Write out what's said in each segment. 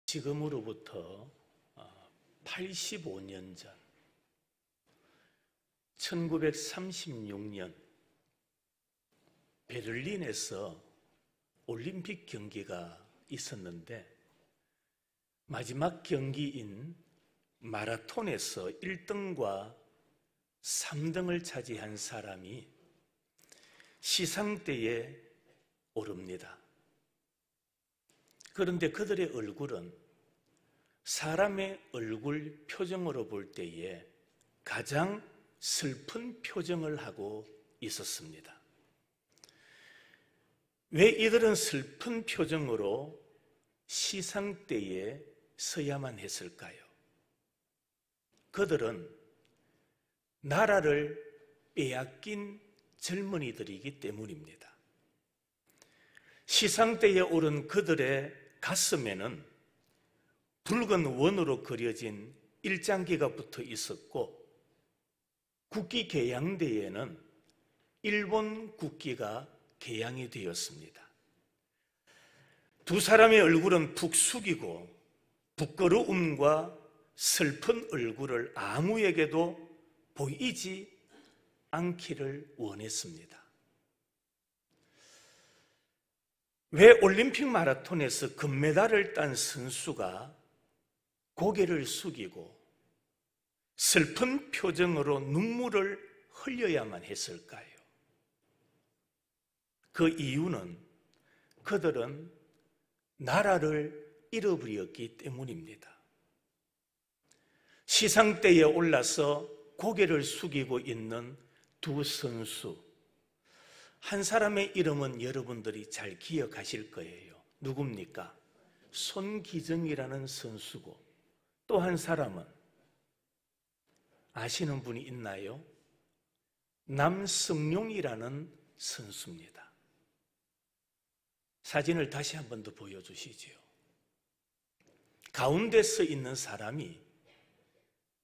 지금으로부터 85년 전 1936년 베를린에서 올림픽 경기가 있었는데 마지막 경기인 마라톤에서 1등과 3등을 차지한 사람이 시상대에 오릅니다. 그런데 그들의 얼굴은 사람의 얼굴 표정으로 볼 때에 가장 슬픈 표정을 하고 있었습니다. 왜 이들은 슬픈 표정으로 시상대에 서야만 했을까요? 그들은 나라를 빼앗긴 젊은이들이기 때문입니다. 시상대에 오른 그들의 가슴에는 붉은 원으로 그려진 일장기가 붙어 있었고 국기 개양대에는 일본 국기가 개양이 되었습니다. 두 사람의 얼굴은 푹 숙이고 부끄러움과 슬픈 얼굴을 아무에게도 보이지 않기를 원했습니다. 왜 올림픽 마라톤에서 금메달을 딴 선수가 고개를 숙이고 슬픈 표정으로 눈물을 흘려야만 했을까요? 그 이유는 그들은 나라를 잃어버렸기 때문입니다. 시상대에 올라서 고개를 숙이고 있는 두 선수, 한 사람의 이름은 여러분들이 잘 기억하실 거예요. 누굽니까? 손기정이라는 선수고, 또 한 사람은 아시는 분이 있나요? 남성룡이라는 선수입니다. 사진을 다시 한 번 더 보여주시죠. 가운데 서 있는 사람이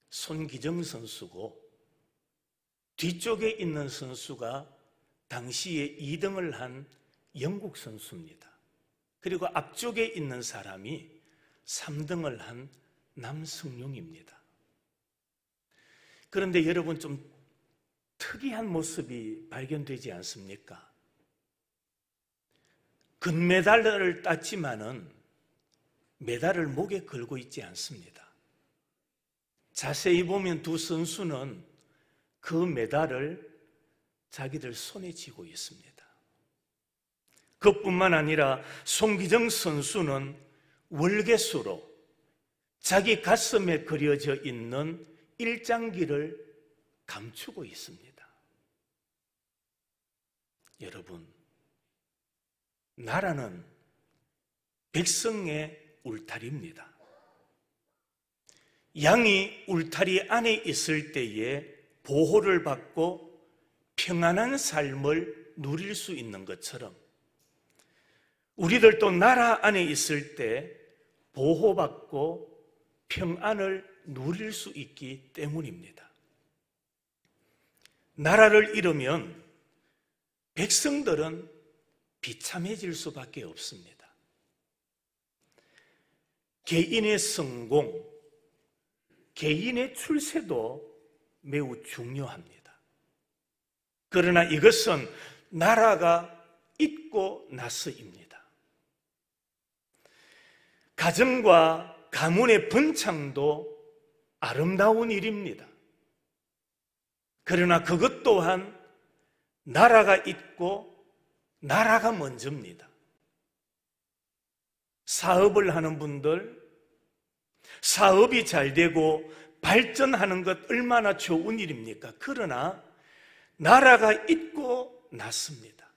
손기정 선수고 뒤쪽에 있는 선수가 당시에 2등을 한 영국 선수입니다. 그리고 앞쪽에 있는 사람이 3등을 한 남성룡입니다. 그런데 여러분 좀 특이한 모습이 발견되지 않습니까? 금메달을 땄지만은 메달을 목에 걸고 있지 않습니다. 자세히 보면 두 선수는 그 메달을 자기들 손에 쥐고 있습니다. 그뿐만 아니라 손기정 선수는 월계수로 자기 가슴에 그려져 있는 일장기를 감추고 있습니다. 여러분, 나라는 백성의 울타리입니다. 양이 울타리 안에 있을 때에 보호를 받고 평안한 삶을 누릴 수 있는 것처럼 우리들도 나라 안에 있을 때 보호받고 평안을 누릴 수 있기 때문입니다. 나라를 잃으면 백성들은 비참해질 수밖에 없습니다. 개인의 성공, 개인의 출세도 매우 중요합니다. 그러나 이것은 나라가 있고 나서입니다. 가정과 가문의 번창도 아름다운 일입니다. 그러나 그것 또한 나라가 있고 나라가 먼저입니다. 사업을 하는 분들, 사업이 잘 되고 발전하는 것 얼마나 좋은 일입니까? 그러나 나라가 있고 났습니다.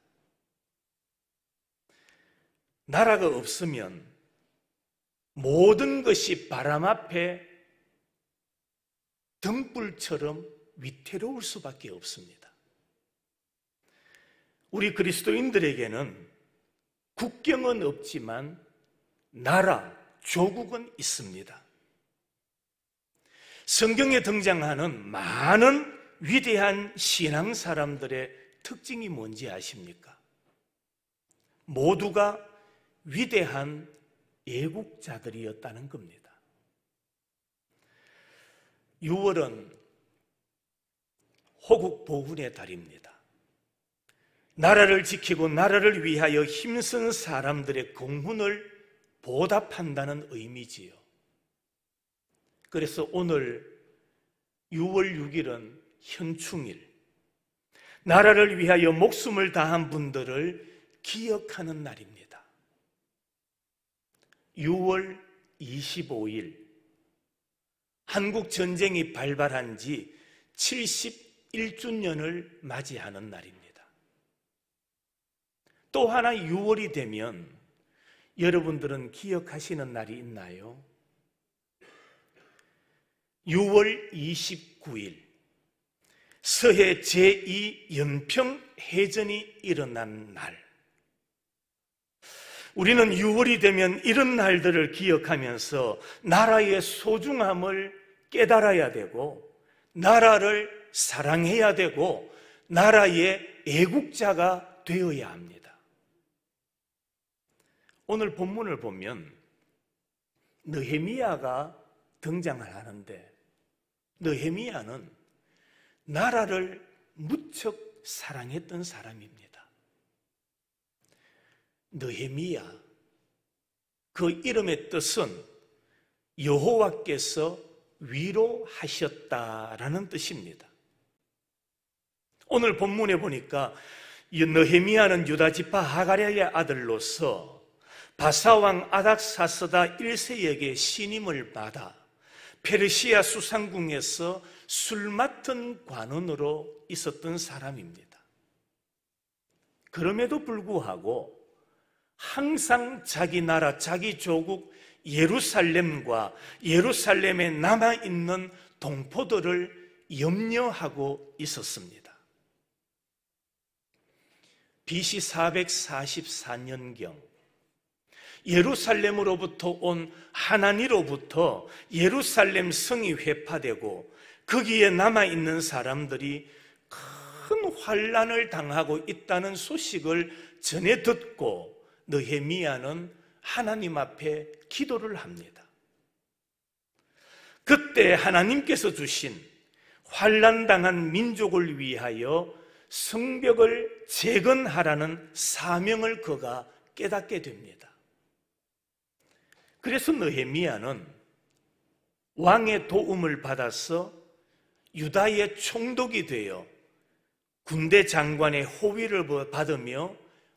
나라가 없으면 모든 것이 바람 앞에 등불처럼 위태로울 수밖에 없습니다. 우리 그리스도인들에게는 국경은 없지만 나라, 조국은 있습니다. 성경에 등장하는 많은 위대한 신앙 사람들의 특징이 뭔지 아십니까? 모두가 위대한 애국자들이었다는 겁니다. 6월은 호국 보훈의 달입니다. 나라를 지키고 나라를 위하여 힘쓴 사람들의 공훈을 보답한다는 의미지요. 그래서 오늘 6월 6일은 현충일, 나라를 위하여 목숨을 다한 분들을 기억하는 날입니다. 6월 25일, 한국 전쟁이 발발한 지 71주년을 맞이하는 날입니다. 또 하나 6월이 되면 여러분들은 기억하시는 날이 있나요? 6월 29일 서해 제2연평해전이 일어난 날. 우리는 6월이 되면 이런 날들을 기억하면서 나라의 소중함을 깨달아야 되고, 나라를 사랑해야 되고, 나라의 애국자가 되어야 합니다. 오늘 본문을 보면 느헤미야가 등장을 하는데, 느헤미야는 나라를 무척 사랑했던 사람입니다. 느헤미야, 그 이름의 뜻은 여호와께서 위로하셨다라는 뜻입니다. 오늘 본문에 보니까 느헤미야는 유다 지파 하가랴의 아들로서 바사왕 아닥사스다 1세에게 신임을 받아 페르시아 수상궁에서 술 맡은 관원으로 있었던 사람입니다. 그럼에도 불구하고 항상 자기 나라, 자기 조국 예루살렘과 예루살렘에 남아있는 동포들을 염려하고 있었습니다. BC 444년경 예루살렘으로부터 온 하나니로부터 예루살렘 성이 회파되고 거기에 남아있는 사람들이 큰 환난을 당하고 있다는 소식을 전해 듣고 느헤미야는 하나님 앞에 기도를 합니다. 그때 하나님께서 주신 환난당한 민족을 위하여 성벽을 재건하라는 사명을 그가 깨닫게 됩니다. 그래서 느헤미야는 왕의 도움을 받아서 유다의 총독이 되어 군대 장관의 호위를 받으며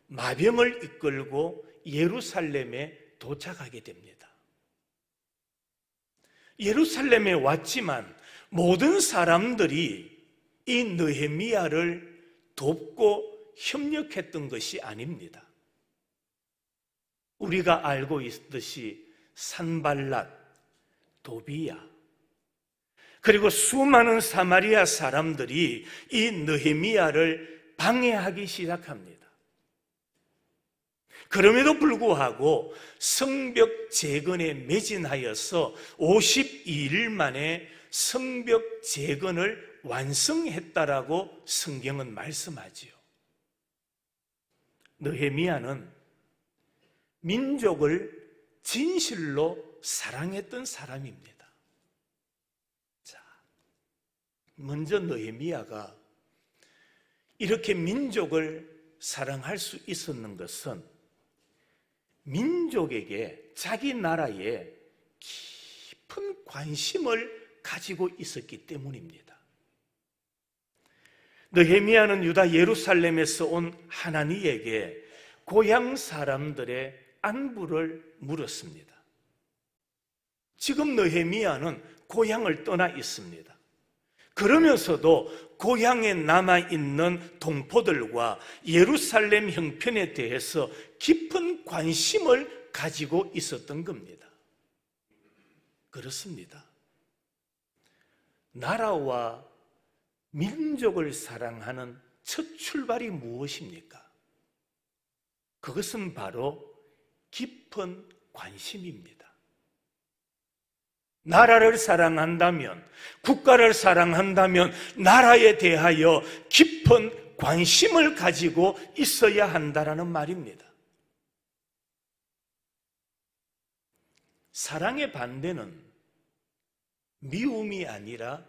마병을 이끌고 예루살렘에 도착하게 됩니다. 예루살렘에 왔지만 모든 사람들이 이 느헤미야를 돕고 협력했던 것이 아닙니다. 우리가 알고 있듯이 산발랏, 도비야, 그리고 수많은 사마리아 사람들이 이 느헤미야를 방해하기 시작합니다. 그럼에도 불구하고 성벽 재건에 매진하여서 52일 만에 성벽 재건을 완성했다라고 성경은 말씀하지요. 느헤미야는 민족을 진실로 사랑했던 사람입니다. 자, 먼저 느헤미야가 이렇게 민족을 사랑할 수 있었는 것은 민족에게 자기 나라에 깊은 관심을 가지고 있었기 때문입니다. 느헤미야는 유다 예루살렘에서 온 하나니에게 고향 사람들의 안부를 물었습니다. 지금 느헤미야는 고향을 떠나 있습니다. 그러면서도 고향에 남아있는 동포들과 예루살렘 형편에 대해서 깊은 관심을 가지고 있었던 겁니다. 그렇습니다. 나라와 민족을 사랑하는 첫 출발이 무엇입니까? 그것은 바로 깊은 관심입니다. 나라를 사랑한다면, 국가를 사랑한다면 나라에 대하여 깊은 관심을 가지고 있어야 한다라는 말입니다. 사랑의 반대는 미움이 아니라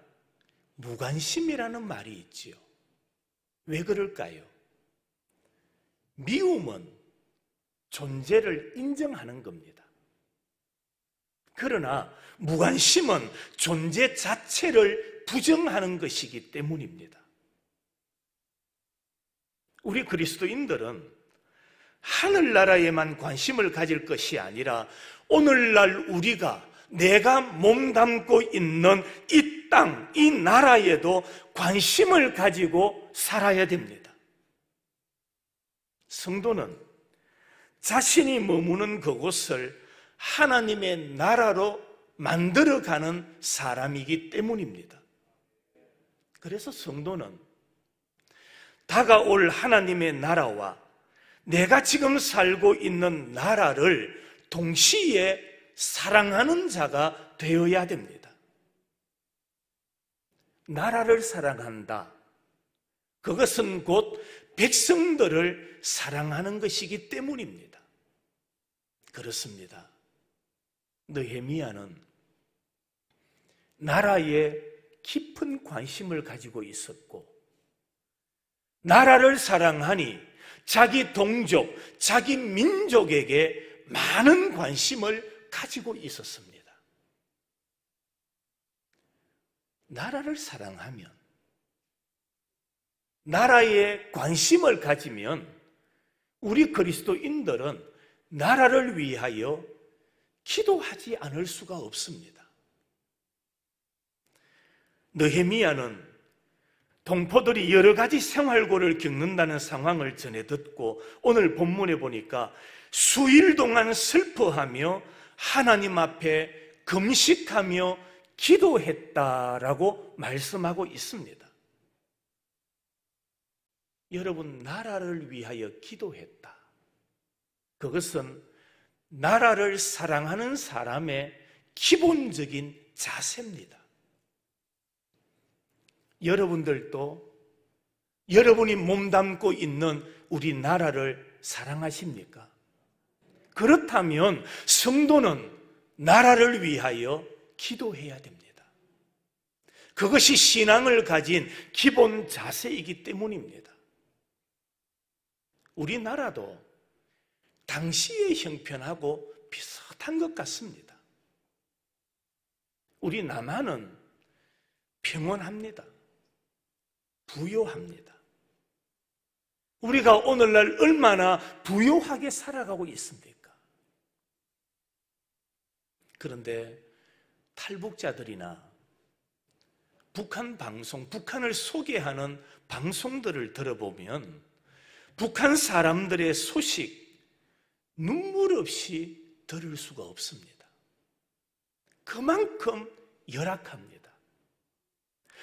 무관심이라는 말이 있지요. 왜 그럴까요? 미움은 존재를 인정하는 겁니다. 그러나 무관심은 존재 자체를 부정하는 것이기 때문입니다. 우리 그리스도인들은 하늘나라에만 관심을 가질 것이 아니라 오늘날 우리가 내가 몸담고 있는 이 땅, 이 나라에도 관심을 가지고 살아야 됩니다. 성도는 자신이 머무는 그곳을 하나님의 나라로 만들어가는 사람이기 때문입니다. 그래서 성도는 다가올 하나님의 나라와 내가 지금 살고 있는 나라를 동시에 사랑하는 자가 되어야 됩니다. 나라를 사랑한다. 그것은 곧 백성들을 사랑하는 것이기 때문입니다. 그렇습니다. 느헤미야는 나라에 깊은 관심을 가지고 있었고, 나라를 사랑하니 자기 동족, 자기 민족에게 많은 관심을 가지고 있었습니다. 나라를 사랑하면, 나라에 관심을 가지면 우리 그리스도인들은 나라를 위하여 기도하지 않을 수가 없습니다. 느헤미야는 동포들이 여러 가지 생활고를 겪는다는 상황을 전해 듣고 오늘 본문에 보니까 수일 동안 슬퍼하며 하나님 앞에 금식하며 기도했다라고 말씀하고 있습니다. 여러분, 나라를 위하여 기도했다. 그것은 나라를 사랑하는 사람의 기본적인 자세입니다. 여러분들도 여러분이 몸담고 있는 우리 나라를 사랑하십니까? 그렇다면 성도는 나라를 위하여 기도해야 됩니다. 그것이 신앙을 가진 기본 자세이기 때문입니다. 우리나라도 당시의 형편하고 비슷한 것 같습니다. 우리 남한은 평온합니다. 부요합니다. 우리가 오늘날 얼마나 부요하게 살아가고 있습니까? 그런데 탈북자들이나 북한 방송, 북한을 소개하는 방송들을 들어보면 북한 사람들의 소식 눈물 없이 들을 수가 없습니다. 그만큼 열악합니다.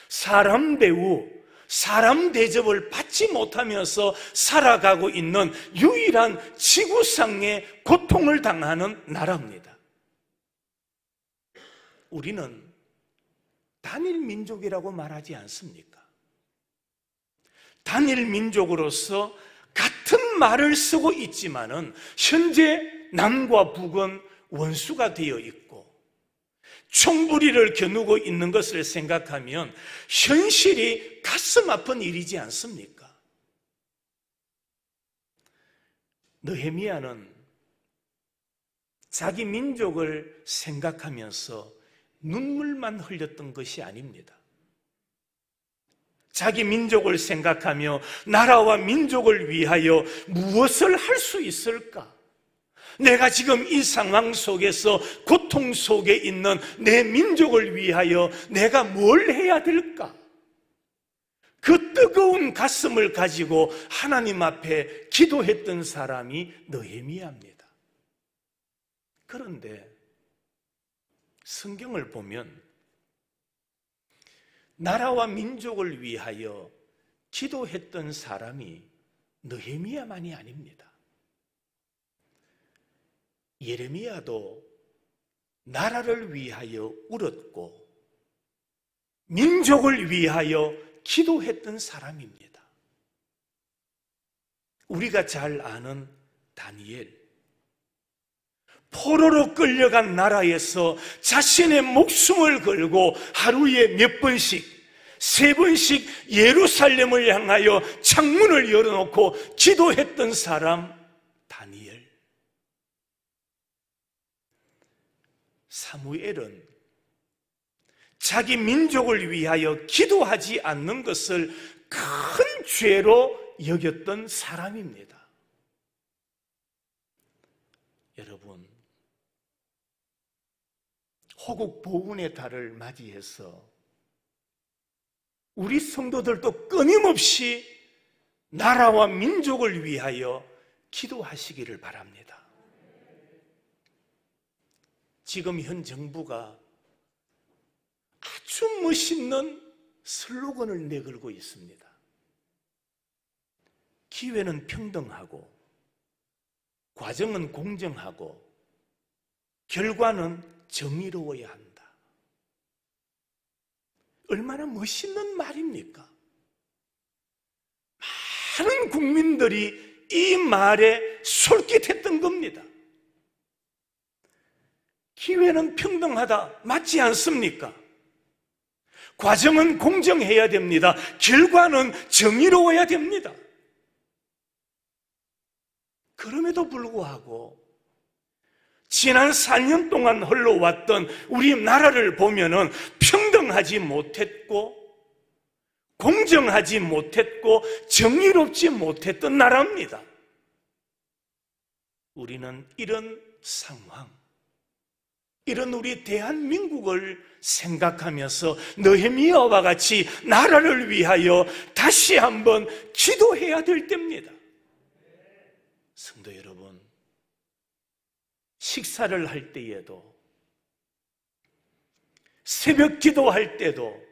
사람 대우, 사람 대접을 받지 못하면서 살아가고 있는 유일한 지구상의 고통을 당하는 나라입니다. 우리는 단일 민족이라고 말하지 않습니까? 단일 민족으로서 같은 말을 쓰고 있지만은 현재 남과 북은 원수가 되어 있고 총부리를 겨누고 있는 것을 생각하면 현실이 가슴 아픈 일이지 않습니까? 느헤미야는 자기 민족을 생각하면서 눈물만 흘렸던 것이 아닙니다. 자기 민족을 생각하며 나라와 민족을 위하여 무엇을 할 수 있을까? 내가 지금 이 상황 속에서 고통 속에 있는 내 민족을 위하여 내가 뭘 해야 될까? 그 뜨거운 가슴을 가지고 하나님 앞에 기도했던 사람이 느헤미야입니다. 그런데 성경을 보면 나라와 민족을 위하여 기도했던 사람이 느헤미야만이 아닙니다. 예레미야도 나라를 위하여 울었고 민족을 위하여 기도했던 사람입니다. 우리가 잘 아는 다니엘, 포로로 끌려간 나라에서 자신의 목숨을 걸고 하루에 몇 번씩, 3번씩 예루살렘을 향하여 창문을 열어놓고 기도했던 사람 다니엘. 사무엘은 자기 민족을 위하여 기도하지 않는 것을 큰 죄로 여겼던 사람입니다. 여러분, 호국 보훈의 달을 맞이해서 우리 성도들도 끊임없이 나라와 민족을 위하여 기도하시기를 바랍니다. 지금 현 정부가 아주 멋있는 슬로건을 내걸고 있습니다. 기회는 평등하고, 과정은 공정하고, 결과는 정의로워야 한다. 얼마나 멋있는 말입니까? 많은 국민들이 이 말에 솔깃했던 겁니다. 기회는 평등하다, 맞지 않습니까? 과정은 공정해야 됩니다. 결과는 정의로워야 됩니다. 그럼에도 불구하고 지난 4년 동안 흘러왔던 우리 나라를 보면은 평등하지 못했고, 공정하지 못했고, 정의롭지 못했던 나라입니다. 우리는 이런 상황, 이런 우리 대한민국을 생각하면서 느헤미야와 같이 나라를 위하여 다시 한번 기도해야 될 때입니다. 성도 여러분, 식사를 할 때에도, 새벽 기도할 때도,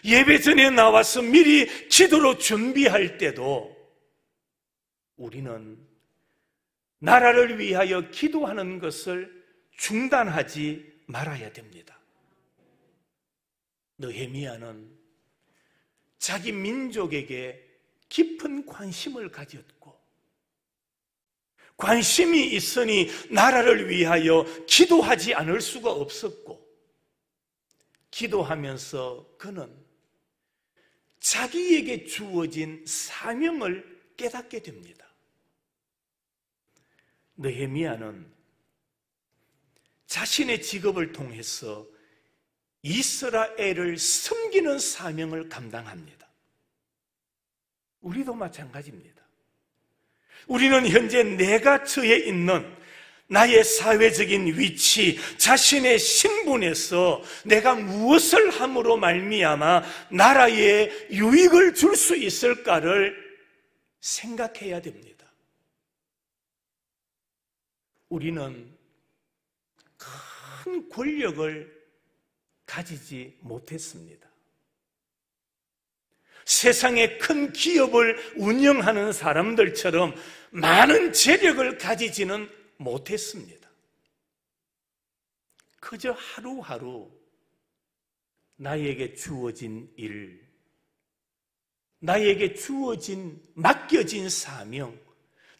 예배 전에 나와서 미리 기도로 준비할 때도 우리는 나라를 위하여 기도하는 것을 중단하지 말아야 됩니다. 느헤미야는 자기 민족에게 깊은 관심을 가졌고, 관심이 있으니 나라를 위하여 기도하지 않을 수가 없었고, 기도하면서 그는 자기에게 주어진 사명을 깨닫게 됩니다. 느헤미야는 자신의 직업을 통해서 이스라엘을 섬기는 사명을 감당합니다. 우리도 마찬가지입니다. 우리는 현재 내가 처해 있는 나의 사회적인 위치, 자신의 신분에서 내가 무엇을 함으로 말미암아 나라에 유익을 줄 수 있을까를 생각해야 됩니다. 우리는 큰 권력을 가지지 못했습니다. 세상의 큰 기업을 운영하는 사람들처럼 많은 재력을 가지지는 못했습니다. 그저 하루하루 나에게 주어진 일, 나에게 주어진 맡겨진 사명,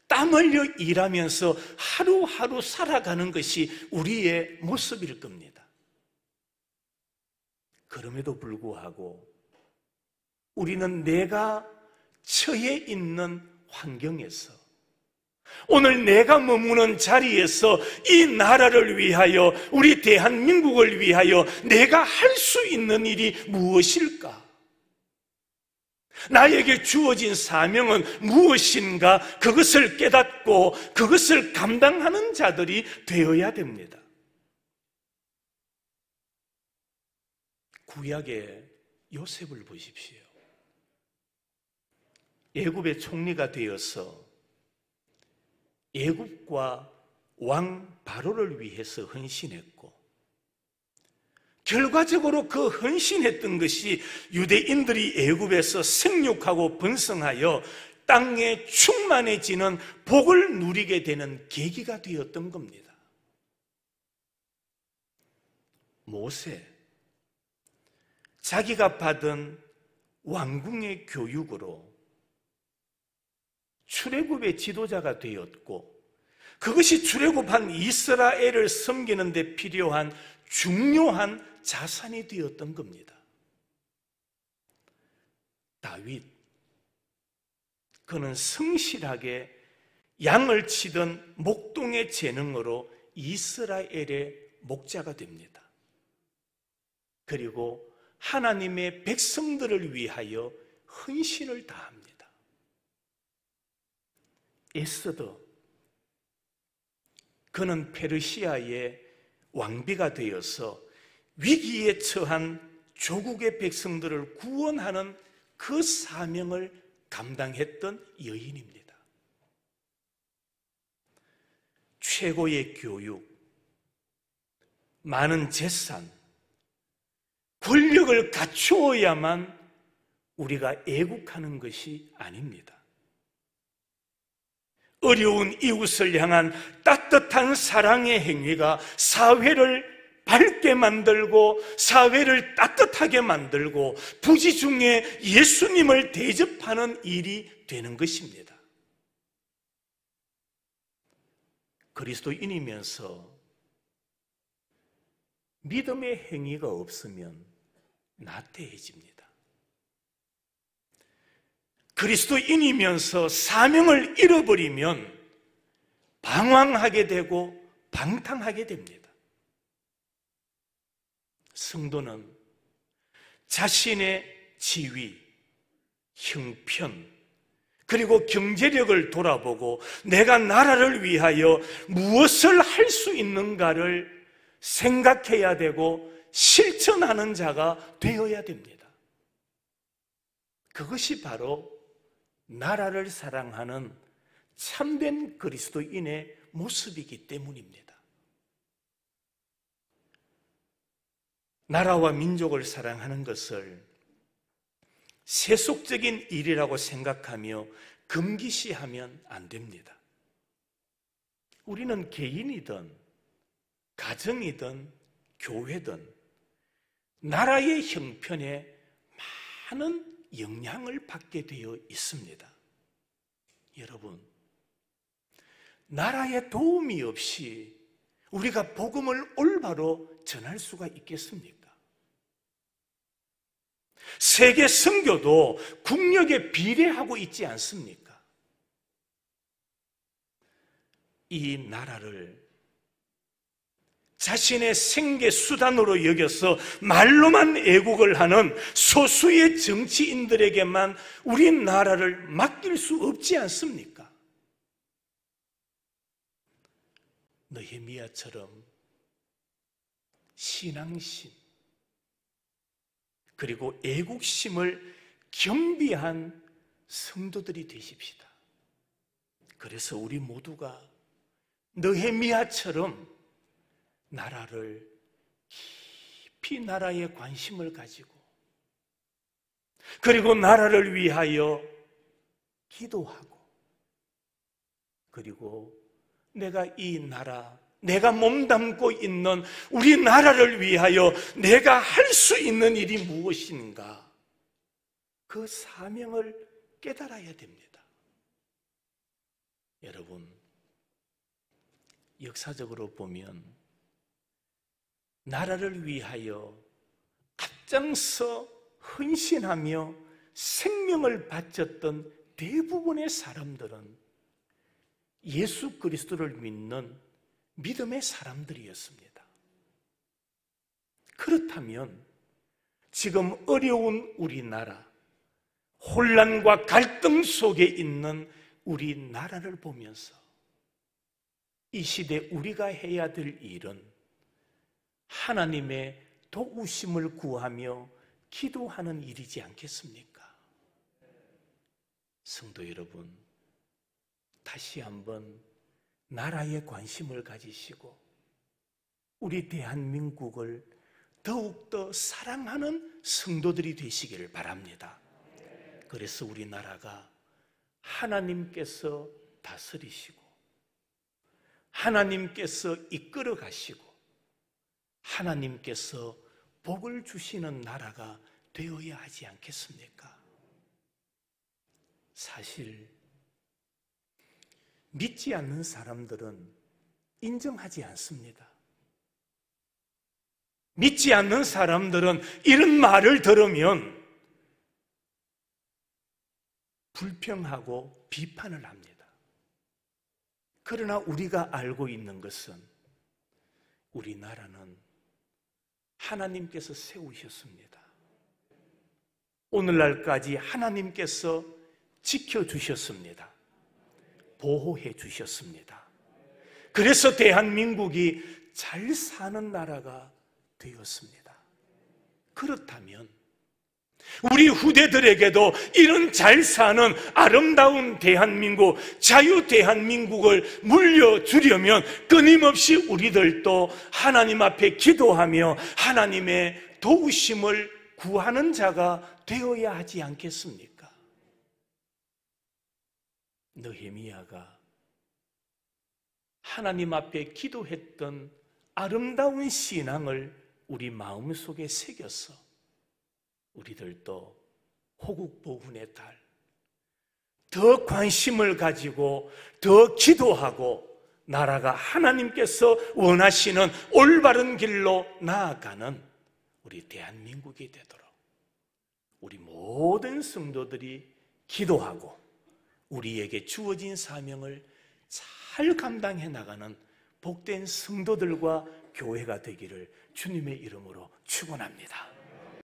땀 흘려 일하면서 하루하루 살아가는 것이 우리의 모습일 겁니다. 그럼에도 불구하고 우리는 내가 처해 있는 환경에서, 오늘 내가 머무는 자리에서 이 나라를 위하여, 우리 대한민국을 위하여 내가 할 수 있는 일이 무엇일까? 나에게 주어진 사명은 무엇인가? 그것을 깨닫고 그것을 감당하는 자들이 되어야 됩니다. 구약의 요셉을 보십시오. 애굽의 총리가 되어서 애굽과 왕 바로를 위해서 헌신했고, 결과적으로 그 헌신했던 것이 유대인들이 애굽에서 생육하고 번성하여 땅에 충만해지는 복을 누리게 되는 계기가 되었던 겁니다. 모세, 자기가 받은 왕궁의 교육으로 출애굽의 지도자가 되었고, 그것이 출애굽한 이스라엘을 섬기는 데 필요한 중요한 자산이 되었던 겁니다. 다윗, 그는 성실하게 양을 치던 목동의 재능으로 이스라엘의 목자가 됩니다. 그리고 하나님의 백성들을 위하여 헌신을 다합니다. 에스더, 그는 페르시아의 왕비가 되어서 위기에 처한 조국의 백성들을 구원하는 그 사명을 감당했던 여인입니다. 최고의 교육, 많은 재산, 권력을 갖추어야만 우리가 애국하는 것이 아닙니다. 어려운 이웃을 향한 따뜻한 사랑의 행위가 사회를 밝게 만들고 사회를 따뜻하게 만들고 부지 중에 예수님을 대접하는 일이 되는 것입니다. 그리스도인이면서 믿음의 행위가 없으면 나태해집니다. 그리스도인이면서 사명을 잃어버리면 방황하게 되고 방탕하게 됩니다. 성도는 자신의 지위, 형편, 그리고 경제력을 돌아보고 내가 나라를 위하여 무엇을 할 수 있는가를 생각해야 되고 실천하는 자가 되어야 됩니다. 그것이 바로 나라를 사랑하는 참된 그리스도인의 모습이기 때문입니다. 나라와 민족을 사랑하는 것을 세속적인 일이라고 생각하며 금기시하면 안 됩니다. 우리는 개인이든 가정이든 교회든 나라의 형편에 많은 영향을 받게 되어 있습니다. 여러분, 나라의 도움이 없이 우리가 복음을 올바로 전할 수가 있겠습니까? 세계 선교도 국력에 비례하고 있지 않습니까? 이 나라를 자신의 생계 수단으로 여겨서 말로만 애국을 하는 소수의 정치인들에게만 우리 나라를 맡길 수 없지 않습니까? 느헤미야처럼 신앙심 그리고 애국심을 겸비한 성도들이 되십시다. 그래서 우리 모두가 느헤미야처럼 나라를 깊이 나라에 관심을 가지고 그리고 나라를 위하여 기도하고 그리고 내가 이 나라, 내가 몸담고 있는 우리 나라를 위하여 내가 할 수 있는 일이 무엇인가, 그 사명을 깨달아야 됩니다. 여러분, 역사적으로 보면 나라를 위하여 앞장서 헌신하며 생명을 바쳤던 대부분의 사람들은 예수 그리스도를 믿는 믿음의 사람들이었습니다. 그렇다면 지금 어려운 우리나라, 혼란과 갈등 속에 있는 우리나라를 보면서 이 시대 우리가 해야 될 일은 하나님의 도우심을 구하며 기도하는 일이지 않겠습니까? 성도 여러분, 다시 한번 나라에 관심을 가지시고 우리 대한민국을 더욱더 사랑하는 성도들이 되시기를 바랍니다. 그래서 우리나라가 하나님께서 다스리시고 하나님께서 이끌어 가시고 하나님께서 복을 주시는 나라가 되어야 하지 않겠습니까? 사실 믿지 않는 사람들은 인정하지 않습니다. 믿지 않는 사람들은 이런 말을 들으면 불평하고 비판을 합니다. 그러나 우리가 알고 있는 것은 우리나라는 하나님께서 세우셨습니다. 오늘날까지 하나님께서 지켜주셨습니다. 보호해 주셨습니다. 그래서 대한민국이 잘 사는 나라가 되었습니다. 그렇다면 우리 후대들에게도 이런 잘 사는 아름다운 대한민국, 자유 대한민국을 물려주려면 끊임없이 우리들도 하나님 앞에 기도하며 하나님의 도우심을 구하는 자가 되어야 하지 않겠습니까? 느헤미야가 하나님 앞에 기도했던 아름다운 신앙을 우리 마음속에 새겨서 우리들도 호국보훈의 달, 더 관심을 가지고 더 기도하고 나라가 하나님께서 원하시는 올바른 길로 나아가는 우리 대한민국이 되도록 우리 모든 성도들이 기도하고 우리에게 주어진 사명을 잘 감당해 나가는 복된 성도들과 교회가 되기를 주님의 이름으로 축원합니다.